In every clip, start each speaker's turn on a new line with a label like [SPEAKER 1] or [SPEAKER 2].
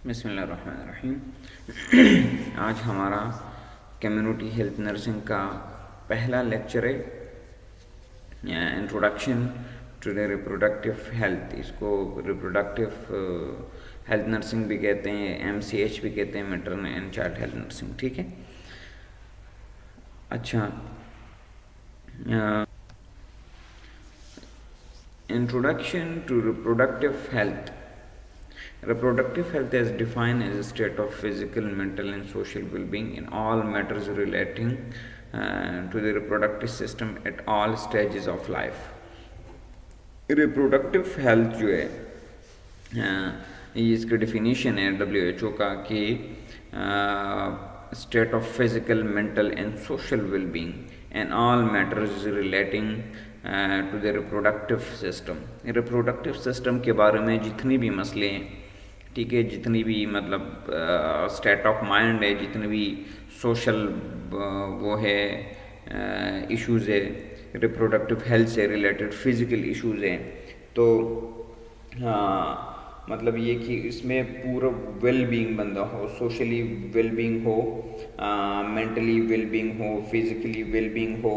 [SPEAKER 1] بسم اللہ الرحمن الرحیم. آج ہمارا کمیونٹی ہیلتھ نرسنگ کا پہلا لیکچر ہے introduction to the reproductive health. اس کو ریپروڈکٹیو ہیلتھ نرسنگ بھی کہتے ہیں, MCH بھی کہتے ہیں, maternal and child health nursing. ٹھیک ہے. اچھا, introduction to reproductive health. Reproductive health is defined as a state of physical, mental and social well-being in all matters relating to the reproductive system at all stages of life. Reproductive health جو ہے یہ اس کا definition ہے WHO کا کہ state of physical, mental and social well-being in all matters relating to the reproductive system. reproductive system کے بارے میں جتنی بھی مسئلے ہیں, ٹھیک ہے, جتنی بھی مطلب اسٹیٹ آف مائنڈ ہے, جتنی بھی سوشل وہ ہے ایشوز ہے ریپروڈکٹیو ہیلتھ سے ریلیٹڈ, فزیکل ایشوز ہیں, تو مطلب یہ کہ اس میں پورا ویل بینگ بندہ ہو, سوشلی ویل بینگ ہو, مینٹلی ویل بینگ ہو, فزیکلی ویل بینگ ہو,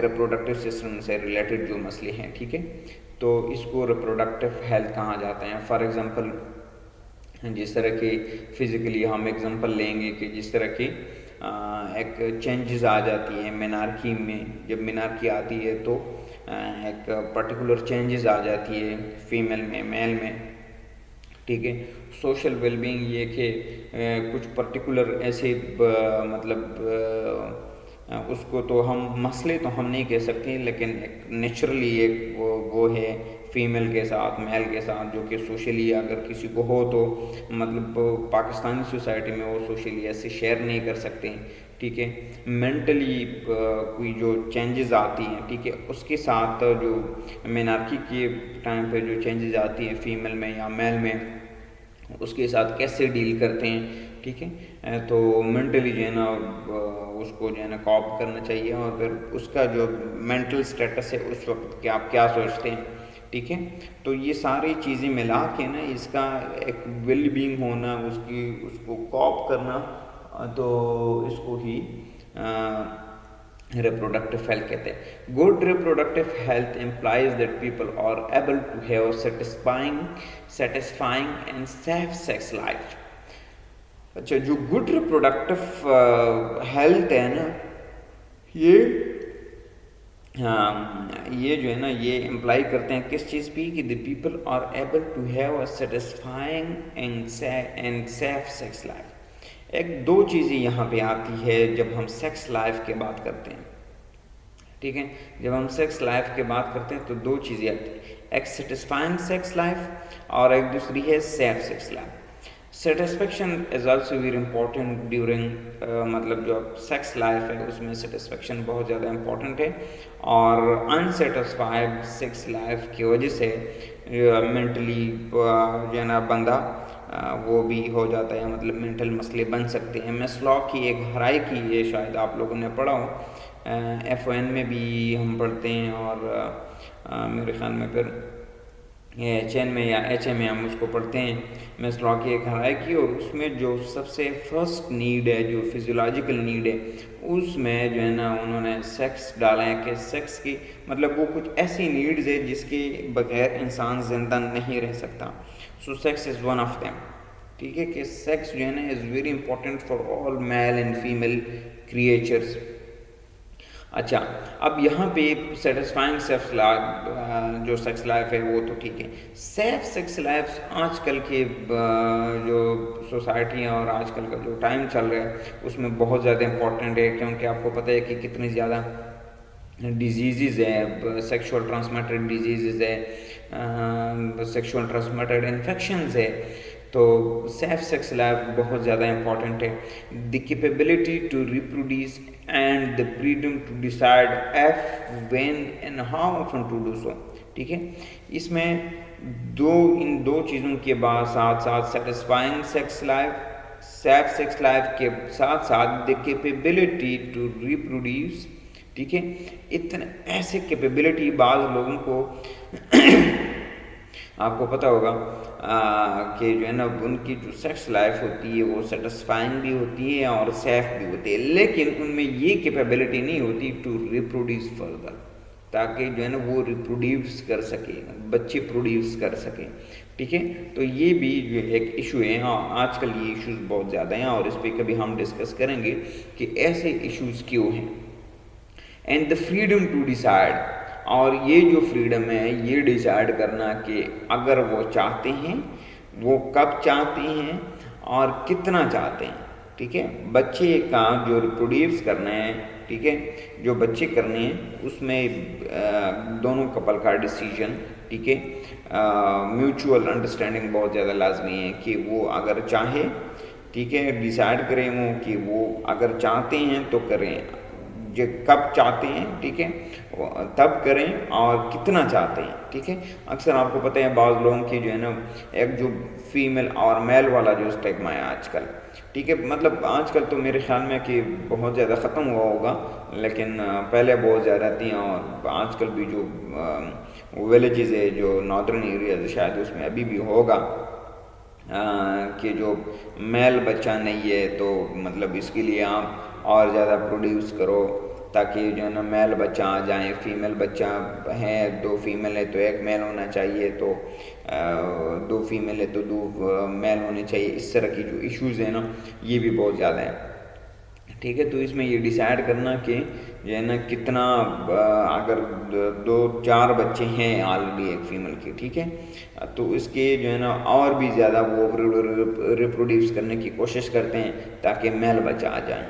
[SPEAKER 1] ریپروڈکٹیو سسٹم سے ریلیٹڈ جو مسئلے ہیں, ٹھیک ہے, تو اس کو ریپروڈکٹیو ہیلتھ کہا جاتا ہے. فار ایگزامپل جس طرح کہ فزیکلی ہم ایگزامپل لیں گے کہ جس طرح کہ ایک چینجز آ جاتی ہیں مینارکی میں, جب مینارکی آتی ہے تو ایک پرٹیکولر چینجز آ جاتی ہے فیمیل میں, میل میں, ٹھیک ہے. سوشل ویل بینگ یہ کہ کچھ پرٹیکولر ایسے مطلب اس کو تو ہم مسئلے تو ہم نہیں کہہ سکتے, لیکن ایک نیچرلی ایک وہ ہے فیمیل کے ساتھ, میل کے ساتھ, جو کہ سوشلی اگر کسی کو ہو تو مطلب پاکستانی سوسائٹی میں وہ سوشلی ایسے شیئر نہیں کر سکتے, ٹھیک ہے. مینٹلی کوئی جو چینجز آتی ہیں, ٹھیک ہے, اس کے ساتھ جو مینارکی کے ٹائم پہ جو چینجز آتی ہیں فیمیل میں یا میل میں, اس کے ساتھ کیسے ڈیل کرتے ہیں, ٹھیک ہے. تو مینٹلی جو ہے نا اس کو جو ہے نا کوپ کرنا چاہیے, اور پھر اس کا جو مینٹل سٹیٹس ہے اس وقت کہ آپ کیا سوچتے ہیں, ٹھیک ہے. تو یہ ساری چیزیں ملا کے نا اس کا ایک ویل بینگ ہونا, اس کو کوپ کرنا, تو اس کو ہی reproductive health کہتے ہیں. Good reproductive health implies that people are able to have satisfying and safe sex life. اچھا, جو گڈ ریپروڈکٹیو ہیلتھ ہے نا, یہ جو ہے نا یہ امپلائی کرتے ہیں کس چیز پہ, کہ the people are able to have a satisfying and safe sex life. ایک دو چیزیں یہاں پہ آتی ہے جب ہم سیکس لائف کے بات کرتے ہیں, ٹھیک ہے. جب ہم سیکس لائف کے بات کرتے ہیں تو دو چیزیں آتی ہیں, ایک سیٹسفائنگ سیکس لائف اور ایک دوسری ہے safe sex life. Satisfaction is also very important during مطلب جو سیکس لائف ہے اس میں سیٹسفیکشن بہت زیادہ امپورٹنٹ ہے, اور انسیٹسفائڈ سیکس لائف کی وجہ سے مینٹلی جو ہے نا بندہ وہ بھی ہو جاتا ہے, مطلب مینٹل مسئلے بن سکتے ہیں. میسلو کی ایک ہرائی کی یہ شاید آپ لوگوں نے پڑھا ہو, FON میں بھی ہم پڑھتے ہیں, اور میرے خیال میں پھر HN میں یا HA میں ہم اس کو پڑھتے ہیں, میسلو کی ایک ہرائی کی. اور اس میں جو سب سے فرسٹ نیڈ ہے, جو فزیولوجیکل نیڈ ہے, اس میں جو ہے نا انہوں نے سیکس ڈالا ہے, کہ سیکس کی مطلب وہ کچھ ایسی نیڈز ہے جس کے بغیر انسان زندہ نہیں رہ سکتا. So sex is one of them, ٹھیک ہے, کہ سیکس جو ہے نا is very important for all male and female creatures. اچھا, اب یہاں پہ سیٹسفائنگ سیکس لائف جو سیکس لائف ہے وہ تو ٹھیک ہے. سیف سیکس لائف آج کل کے جو سوسائٹی ہیں اور آج کل کا جو ٹائم چل رہا ہے اس میں بہت زیادہ امپورٹنٹ ہے, کیونکہ آپ کو پتہ ہے کہ کتنی زیادہ ڈیزیزز ہے, سیکشول ٹرانسمیٹڈ ڈیزیزز ہے, سیکشول ٹرانسمیٹڈ انفیکشنز ہے. تو سیف سیکس لائف بہت زیادہ امپورٹنٹ ہے. The capability to reproduce and the freedom to decide if, when and how often to do so, ٹھیک ہے. اس میں ان دو چیزوں کے بعد ساتھ ساتھ satisfying sex life, safe sex life کے ساتھ ساتھ دی کیپیبلٹی ٹو ریپروڈیوس, ٹھیک ہے. اتنے ایسے کیپیبلٹی بعض لوگوں کو آپ کو پتہ ہوگا کہ جو ہے نا ان کی جو سیکس لائف ہوتی ہے وہ سیٹسفائنگ بھی ہوتی ہے اور سیف بھی ہوتی ہے، لیکن ان میں یہ کیپیبلٹی نہیں ہوتی ٹو ریپروڈیوس فردر، تاکہ جو ہے نا وہ ریپروڈیوس کر سکے، بچے پروڈیوس کر سکیں، ٹھیک ہے۔ تو یہ بھی جو ایک ایشو ہے، ہاں آج کل یہ ایشوز بہت زیادہ ہیں اور اس پہ کبھی ہم ڈسکس کریں گے کہ ایسے ایشوز کیوں ہیں۔ And the freedom to decide, اور یہ جو فریڈم ہے یہ ڈیسائیڈ کرنا کہ اگر وہ چاہتے ہیں وہ کب چاہتے ہیں اور کتنا چاہتے ہیں، ٹھیک ہے۔ بچے کا جو ریپروڈیوس کرنا ہے، ٹھیک ہے، جو بچے کرنے ہیں اس میں دونوں کپل کا ڈیسیجن، ٹھیک ہے، میوچول انڈرسٹینڈنگ بہت زیادہ لازمی ہے کہ وہ اگر چاہے، ٹھیک ہے، ڈیسائیڈ کریں وہ کہ وہ اگر چاہتے ہیں تو کریں، جو کب چاہتے ہیں، ٹھیک ہے، تب کریں اور کتنا چاہتے ہیں، ٹھیک ہے۔ اکثر آپ کو پتہ ہے بعض لوگوں کی جو ہے نا ایک جو فیمیل اور میل والا جو اسٹیگما ہے آج کل، ٹھیک ہے، مطلب آج کل تو میرے خیال میں کہ بہت زیادہ ختم ہوا ہوگا، لیکن پہلے بہت زیادہ تھیں، اور آج کل بھی جو ولیجز ہے جو ناردرن ایریاز شاید اس میں ابھی بھی ہوگا، کہ جو میل بچہ نہیں ہے تو مطلب اس کے لیے آپ اور زیادہ پروڈیوس کرو تاکہ جو ہے نا میل بچہ آ جائیں، فیمیل بچہ ہے، 2 فیمیل ہے تو 1 میل ہونا چاہیے، تو 2 فیمیل ہے تو 2 میل ہونے چاہیے، اس طرح کی جو ایشوز ہیں نا یہ بھی بہت زیادہ ہیں، ٹھیک ہے۔ تو اس میں یہ ڈیسائیڈ کرنا کہ جو ہے نا کتنا، اگر 2-4 بچے ہیں آلریڈی ایک فیمیل کے، ٹھیک ہے، تو اس کے جو ہے نا اور بھی زیادہ وہ ریپروڈیوس کرنے کی کوشش کرتے ہیں تاکہ میل بچہ آ جائیں۔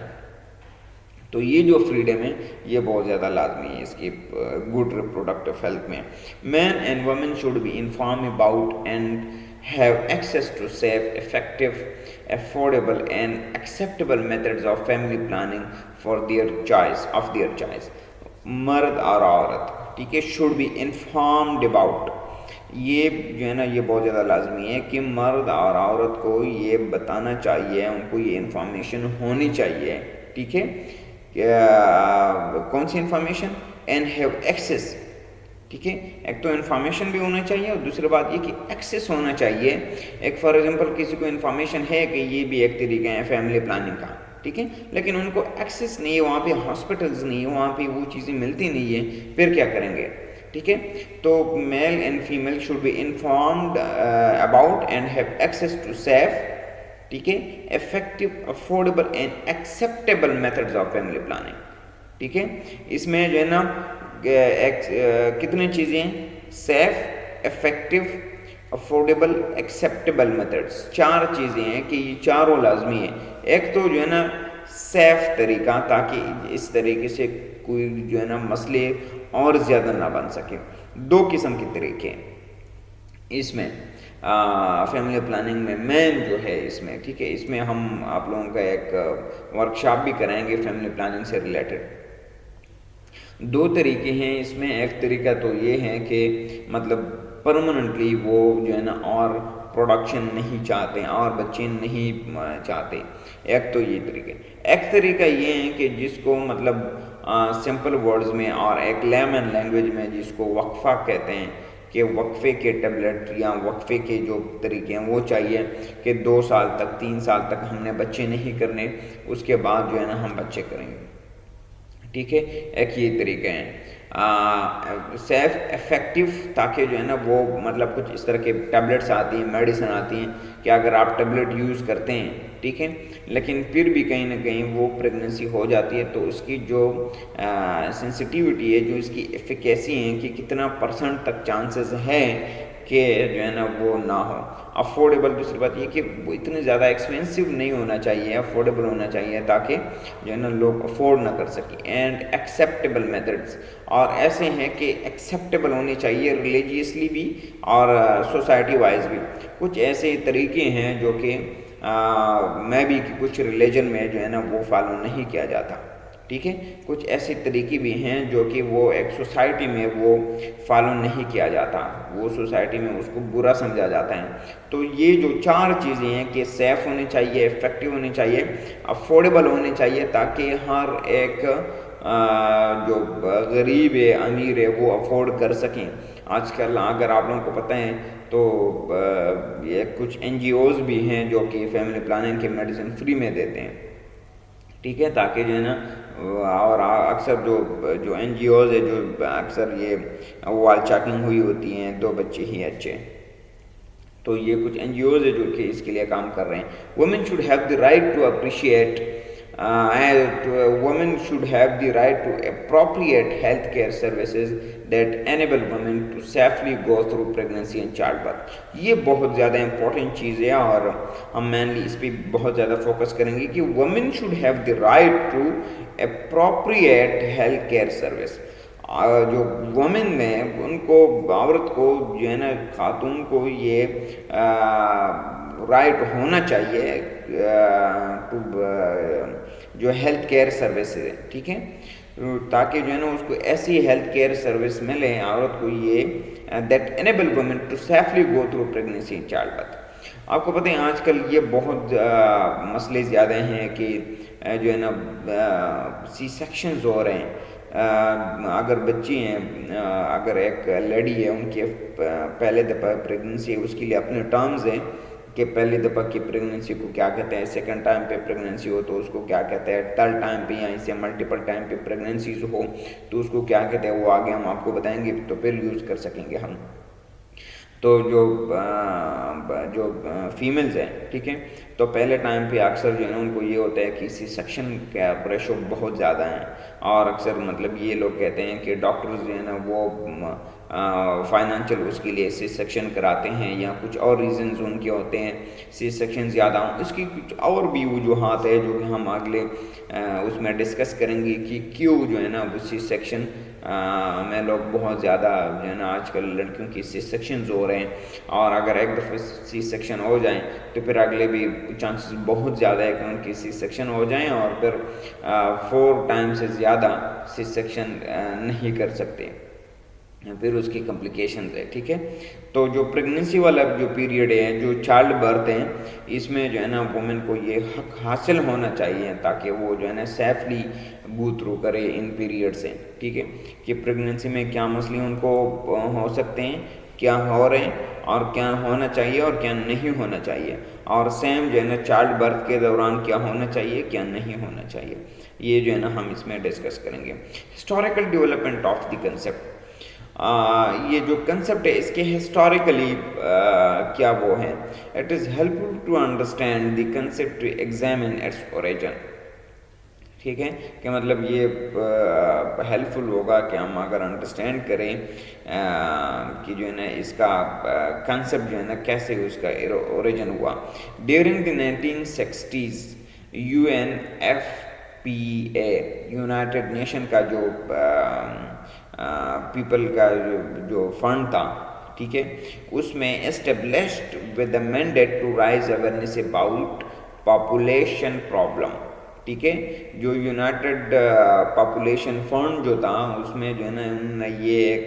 [SPEAKER 1] تو یہ جو فریڈم ہے یہ بہت زیادہ لازمی ہے اس کی گڈ ریپروڈکٹیو ہیلتھ میں۔ Man and woman should be inform about and have access to safe, effective, affordable and acceptable methods of family planning for their choice. مرد اور عورت، ٹھیک ہے، should be informed about، یہ جو ہے نا یہ بہت زیادہ لازمی ہے کہ مرد اور عورت کو یہ بتانا چاہیے، ان کو یہ انفارمیشن ہونی چاہیے، ٹھیک ہے، کون سی انفارمیشن، اینڈ ہیو ایکسیس، ٹھیک ہے، ایک تو انفارمیشن بھی ہونا چاہیے اور دوسری بات یہ کہ ایکسیس ہونا چاہیے۔ ایک فار ایگزامپل کسی کو انفارمیشن ہے کہ یہ بھی ایک طریقہ ہے فیملی پلاننگ کا، ٹھیک ہے، لیکن ان کو ایکسیس نہیں ہے، وہاں پہ ہاسپٹلز نہیں ہے، وہاں پہ وہ چیزیں ملتی نہیں ہیں، پھر کیا کریں گے، ٹھیک ہے۔ تو male and female should be informed about and have access to safe, ٹھیک ہے، effective, affordable and acceptable methods of family planning, ٹھیک ہے۔ اس میں جو ہے نا کتنی چیزیں ہیں، safe, effective, affordable, acceptable methods, 4 چیزیں ہیں کہ یہ چاروں لازمی ہیں۔ ایک تو جو ہے نا سیف طریقہ، تاکہ اس طریقے سے کوئی جو ہے نا مسئلے اور زیادہ نہ بن سکے۔ 2 قسم کے طریقے ہیں اس میں فیملی پلاننگ میں، مین جو ہے اس میں، ٹھیک ہے، اس میں ہم آپ لوگوں کا ایک ورکشاپ بھی کرائیں گے فیملی پلاننگ سے ریلیٹڈ۔ 2 طریقے ہیں اس میں، ایک طریقہ تو یہ ہے کہ مطلب پرماننٹلی وہ جو ہے نا اور پروڈکشن نہیں چاہتے اور بچے نہیں چاہتے، ایک تو یہ طریقہ۔ ایک طریقہ یہ ہے کہ جس کو مطلب سمپل ورڈز میں اور ایک لیمن لینگویج میں جس کو وقفہ کہتے ہیں، کہ وقفے کے ٹیبلٹ یا وقفے کے جو طریقے ہیں وہ چاہیے کہ 2 سال تک 3 سال تک ہم نے بچے نہیں کرنے، اس کے بعد جو ہے نا ہم بچے کریں گے، ٹھیک ہے۔ ایک یہ طریقے ہیں سیف، افیکٹو، تاکہ جو ہے نا وہ مطلب کچھ اس طرح کے ٹیبلٹس آتی ہیں، میڈیسن آتی ہیں کہ اگر آپ ٹیبلٹ یوز کرتے ہیں، ٹھیک ہے، لیکن پھر بھی کہیں نہ کہیں وہ پریگننسی ہو جاتی ہے تو اس کی جو سینسٹیوٹی ہے، جو اس کی ایفیکیسی ہے کہ کتنا % تک چانسز ہے کہ جو ہے نا وہ نہ ہو۔ افورڈیبل، دوسری بات یہ کہ وہ اتنے زیادہ ایکسپینسو نہیں ہونا چاہیے، افورڈیبل ہونا چاہیے تاکہ جو ہے نا لوگ افورڈ نہ کر سکیں۔ اینڈ ایکسیپٹیبل میتھڈس، اور ایسے ہیں کہ ایکسیپٹیبل ہونی چاہیے ریلیجیسلی بھی اور سوسائٹی وائز بھی۔ کچھ ایسے طریقے ہیں جو کہ میں بھی کچھ ریلیجن میں جو ہے نا وہ فالو نہیں کیا جاتا، ٹھیک ہے، کچھ ایسے طریقے بھی ہیں جو کہ وہ ایک سوسائٹی میں وہ فالو نہیں کیا جاتا، وہ سوسائٹی میں اس کو برا سمجھا جاتا ہے۔ تو یہ جو 4 چیزیں ہیں کہ سیف ہونے چاہیے، افیکٹو ہونے چاہیے، افورڈیبل ہونے چاہیے تاکہ ہر ایک جو غریب ہے، امیر ہے، وہ افورڈ کر سکیں۔ آج کل اگر آپ لوگوں کو پتہ ہے تو یہ کچھ NGOs بھی ہیں جو کہ فیملی پلاننگ کے میڈیسن فری میں دیتے ہیں، ٹھیک ہے، تاکہ جو ہے نا اور اکثر جو NGOs ہے جو اکثر یہ وال چاکنگ ہوئی ہوتی ہیں 2 بچے ہی اچھے، تو یہ کچھ NGOs ہے جو کہ اس کے لیے کام کر رہے ہیں۔ Women should have the right to appreciate women should have the right to appropriate healthcare services that enable women to safely go through pregnancy and childbirth۔ یہ بہت زیادہ امپورٹنٹ چیز ہے اور ہم مینلی اس پہ بہت زیادہ فوکس کریں گے کہ women should have the right to appropriate healthcare service۔ جو وومن ہیں ان کو، عورت کو جو ہے نا، خاتون کو یہ رائٹ ہونا چاہیے جو ہیلتھ کیئر سروس ہے، ٹھیک ہے، تاکہ جو ہے نا اس کو ایسی ہیلتھ کیئر سروس ملے عورت کو یہ that enable women to safely go through pregnancy and childbirth. آپ کو پتہ ہے آج کل یہ بہت مسئلے زیادہ ہیں کہ جو ہے نا سی سیکشنز ہو رہے ہیں۔ اگر بچی ہیں، اگر ایک لیڈی ہے، ان کی پہلے دفعہ پریگننسی ہے، اس کے لیے اپنے ٹرمز ہیں کہ پہلی دفعہ کی پریگننسی کو کیا کہتے ہیں، سیکنڈ ٹائم پہ پریگننسی ہو تو اس کو کیا کہتے ہیں، تھرڈ ٹائم پہ یا اسے ملٹیپل ٹائم پہ پریگننسیز ہو تو اس کو کیا کہتے ہیں، وہ آگے ہم آپ کو بتائیں گے تو پھر یوز کر سکیں گے ہم۔ تو جو فیمیلز ہیں، ٹھیک ہے، تو پہلے ٹائم پہ اکثر جو ہے نا ان کو یہ ہوتا ہے کہ سی سیکشن کا پریشر بہت زیادہ ہیں، اور اکثر مطلب یہ لوگ کہتے ہیں کہ ڈاکٹرز جو ہے نا وہ فائنانشیل اس کے لیے سی سیکشن کراتے ہیں یا کچھ اور ریزنز ان کے ہوتے ہیں سی سیکشن زیادہ ہوں۔ اس کی کچھ اور بھی وجوہات ہے جو کہ ہم اگلے اس میں ڈسکس کریں گے کہ کیوں جو ہے نا وہ سی سیکشن میں لوگ بہت زیادہ جو ہے نا آج کل لڑکیوں کی سی سیکشنز ہو رہے ہیں، اور اگر ایک دفعہ سی سیکشن ہو جائیں تو پھر اگلے بھی چانسز بہت زیادہ ہے کہ ان کی سی سیکشن ہو جائیں، اور پھر 4 ٹائم سے زیادہ سی سیکشن نہیں کر سکتے، پھر اس کی کمپلیکیشنز ہے، ٹھیک ہے۔ تو جو پریگننسی والا جو پیریڈ ہے، جو چائلڈ برتھ ہے، اس میں جو ہے نا وومن کو یہ حق حاصل ہونا چاہیے تاکہ وہ جو ہے نا سیفلی گو تھرو کرے ان پیریڈ سے، ٹھیک ہے، کہ پریگننسی میں کیا مسئلے ان کو ہو سکتے ہیں، کیا ہو رہے ہیں، اور کیا ہونا چاہیے اور کیا نہیں ہونا چاہیے، اور سیم جو ہے نا چائلڈ برتھ کے دوران کیا ہونا چاہیے کیا نہیں ہونا چاہیے، یہ جو ہے نا ہم اس میں ڈسکس کریں گے۔ Historical development of the concept, یہ جو کنسیپٹ ہے اس کے ہسٹوریکلی کیا وہ ہے، it is helpful to understand the concept to examine its origin, ٹھیک ہے، کہ مطلب یہ ہیلپ فل ہوگا کہ ہم اگر انڈرسٹینڈ کریں کہ جو ہے نا اس کا کنسیپٹ جو ہے نا کیسے اس کا اوریجن ہوا۔ During the 1960s UNFPA United nation کا جو پیپل کا جو فنڈ تھا، ٹھیک ہے، اس میں established with the mandate to raise awareness about population problem, ٹھیک ہے، جو یونائٹڈ پاپولیشن فنڈ جو تھا اس میں جو ہے نا انہوں نے یہ ایک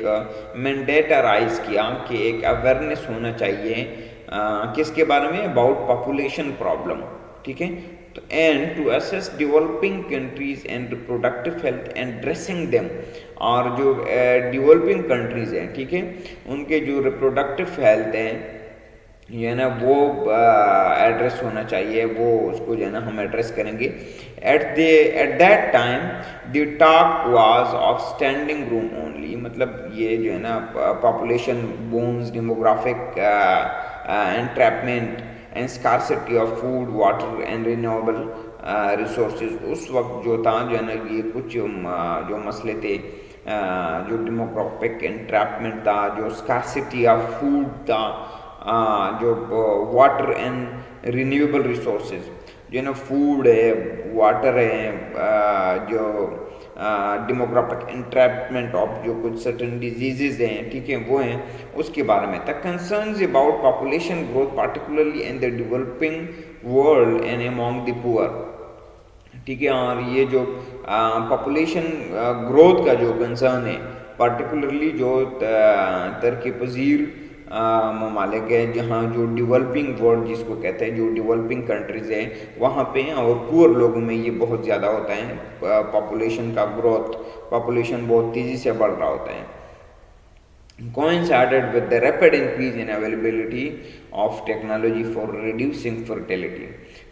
[SPEAKER 1] مینڈیٹ رائز کیا کہ ایک اویئرنیس ہونا چاہیے کس کے بارے میں، اباؤٹ پاپولیشن پرابلم، ٹھیک ہے، تو and to assess developing countries and reproductive health and dressing them, اور جو ڈیولپنگ کنٹریز ہیں، ٹھیک ہے، ان کے جو ریپروڈکٹیو ہیلتھ ہیں یہ نا وہ ایڈریس ہونا چاہیے، وہ اس کو جو ہے نا ہم ایڈریس کریں گے۔ At that time the talk was of standing room only, مطلب یہ جو ہے نا population bombs, demographic entrapment and scarcity of food, water and renewable resources, اس وقت جو تھا جو ہے نا یہ کچھ جو مسئلے تھے، جو ڈیموگرافک انٹریپمنٹ تھا، جو اسکارسٹی آف فوڈ تھا، جو واٹر اینڈ رینیویبل ریسورسز جو ہے نا فوڈ ہے، واٹر ہے، جو ڈیموگرافک انٹریپمنٹ آف جو کچھ سرٹن ڈیزیزز ہیں، ٹھیک ہے، وہ ہیں، اس کے بارے میں تھا۔ Concerns about population growth particularly in the developing world and among the poor, ٹھیک ہے، اور یہ جو پاپولیشن گروتھ کا جو کنسرن ہے پارٹیکولرلی جو ترقی پذیر ممالک ہیں، جہاں جو ڈیولپنگ ورلڈ جس کو کہتے ہیں، جو ڈیولپنگ کنٹریز ہیں وہاں پہ، اور پور لوگوں میں یہ بہت زیادہ ہوتا ہے پاپولیشن کا گروتھ، پاپولیشن بہت تیزی سے بڑھ رہا ہوتا ہے۔ coincided with the rapid increase in availability of technology for reducing fertility.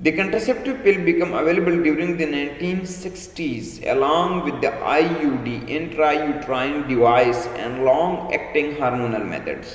[SPEAKER 1] The contraceptive pill became available during the 1960s along with the IUD, intrauterine device, and long-acting hormonal methods.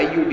[SPEAKER 1] IUD,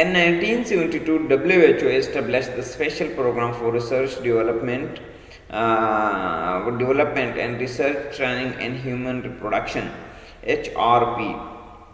[SPEAKER 1] In 1972, WHO established the Special Program for Research Development and Research Training in Human Reproduction, HRP.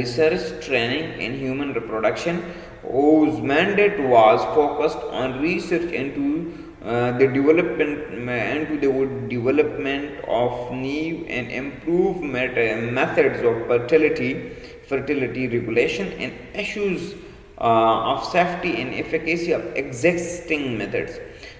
[SPEAKER 1] Research Training in Human Reproduction, whose mandate was focused on research into the development of new and improved methods of fertility regulation, and issues of safety and efficacy of existing methods.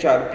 [SPEAKER 1] HRP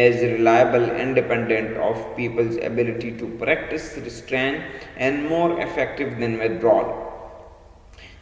[SPEAKER 1] as reliable, independent of people's ability to practice restraint, and more effective than withdrawal.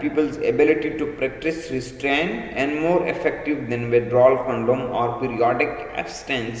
[SPEAKER 1] people's ability to practice restraint, and more effective than withdrawal condom or periodic abstinence.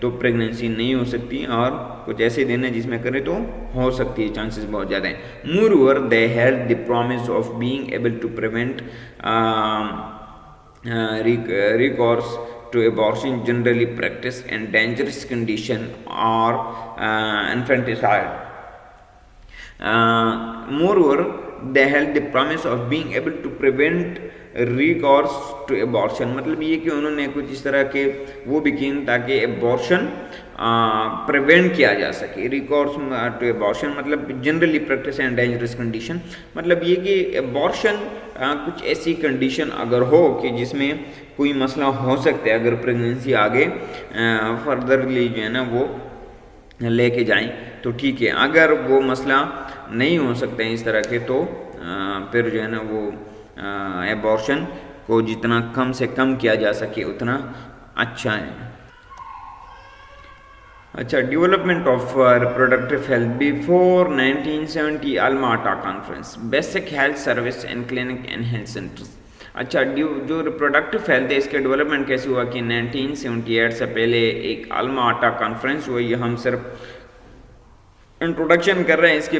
[SPEAKER 1] تو pregnancy نہیں ہو سکتی، اور کچھ ایسے دن ہیں جس میں کرے تو ہو سکتی ہے، چانسز بہت زیادہ ہیں. Moreover, they held the promise of being able to prevent recourse to abortion, generally practice and dangerous condition or infanticide. Moreover, they held the promise of being able to prevent recourse to abortion. مطلب یہ کہ انہوں نے کچھ اس طرح کے وہ بھی کیں تاکہ abortion پریونٹ کیا جا سکے. ریکورس ٹو ایبارشن مطلب generally practice and dangerous condition, مطلب یہ کہ ایبارشن کچھ ایسی کنڈیشن اگر ہو کہ جس میں کوئی مسئلہ ہو سکتا ہے، اگر پریگننسی آگے فردرلی جو ہے نا وہ لے کے جائیں تو ٹھیک ہے. اگر وہ مسئلہ نہیں ہو سکتا ہے اس طرح کے تو پھر جو ہے نا وہ ایبارشن کو جتنا کم سے کم کیا جا سکے اتنا اچھا ہے. اچھا، development of reproductive health before 1970 الما اٹا conference, basic health service and clinic and health centres. اچھا، جو ریپروڈکٹیو ہیلتھ ہے اس کے ڈیولپمنٹ کیسے ہوا کہ 1978 سے پہلے ایک الما اٹا کانفرنس ہوئی. ہم صرف انٹروڈکشن کر رہے ہیں اس کے